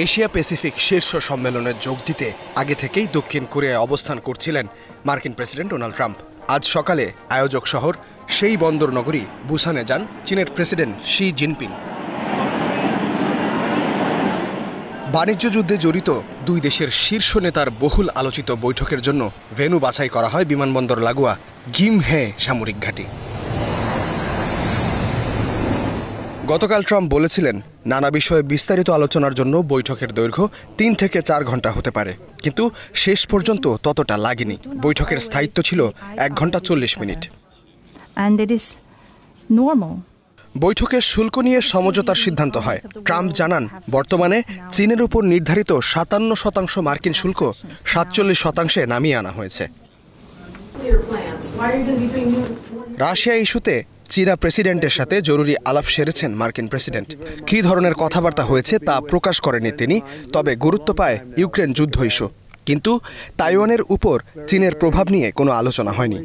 Asia Pacific শীর্ষ সম্মেলনে যোগ দিতে আগে থেকেই দক্ষিণ কোরিয়ায় অবস্থান করছিলেন মার্কিন প্রেসিডেন্ট ডোনাল্ড ট্রাম্প। আজ সকালে আয়োজক শহর সেই বন্দর নগরী বুসানে যান চীনের প্রেসিডেন্ট শি জিনপিং। বাণিজ্য যুদ্ধে জড়িত দুই দেশের শীর্ষ নেতার বহুল আলোচিত বৈঠকের জন্য ভেন্যু বাছাই করা হয় বিমানবন্দর লাগোয়া গিমহে সামরিক ঘাঁটি। গতকাল ট্রাম্প বলেছিলেন, নানা বিষয়ে বিস্তারিত আলোচনার জন্য বৈঠকের দৈর্ঘ্য ৩ থেকে ৪ ঘন্টা হতে পারে, কিন্তু শেষ পর্যন্ত ততটা লাগেনি। বৈঠকের স্থায়িত্ব ছিল ১ ঘন্টা ৪০ মিনিট। বৈঠকের শুল্ক নিয়ে সমঝোতার সিদ্ধান্ত হয়। ট্রাম্প জানান, বর্তমানে চীনের উপর নির্ধারিত ৫৭% মার্কিন শুল্ক ৪৭%-এ নামিয়ে আনা হয়েছে। রাশিয়া ইস্যুতে চীনা প্রেসিডেন্টের সাথে জরুরি আলাপ সেরেছেন মার্কিন প্রেসিডেন্ট। কী ধরনের কথাবার্তা হয়েছে তা প্রকাশ করেনি তিনি, তবে গুরুত্ব পায় ইউক্রেন যুদ্ধ ইস্যু। কিন্তু তাইওয়ানের উপর চীনের প্রভাব নিয়ে কোনো আলোচনা হয়নি।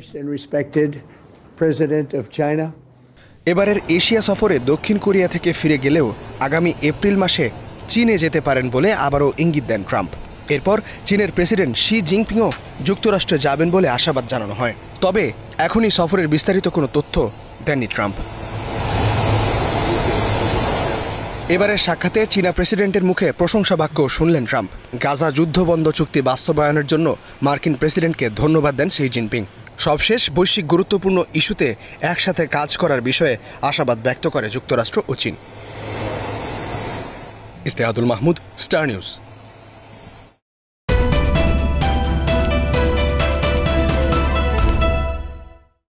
এবারের এশিয়া সফরে দক্ষিণ কোরিয়া থেকে ফিরে গেলেও আগামী এপ্রিল মাসে চীনে যেতে পারেন বলে আবারও ইঙ্গিত দেন ট্রাম্প। এরপর চীনের প্রেসিডেন্ট শি জিনপিংও যুক্তরাষ্ট্রে যাবেন বলে আশাবাদ জানানো হয়। তবে এখনই সফরের বিস্তারিত কোনো তথ্য দেননি ট্রাম্প। এবারের সাক্ষাতে চীনা প্রেসিডেন্টের মুখে প্রশংসা বাক্য শুনলেন ট্রাম্প। গাজা যুদ্ধবন্ধ চুক্তি বাস্তবায়নের জন্য মার্কিন প্রেসিডেন্টকে ধন্যবাদ দেন শি জিনপিং। সবশেষ বৈশ্বিক গুরুত্বপূর্ণ ইস্যুতে একসাথে কাজ করার বিষয়ে আশাবাদ ব্যক্ত করে যুক্তরাষ্ট্র ও চীন। ইস্তেহাদুল মাহমুদ, স্টার নিউজ।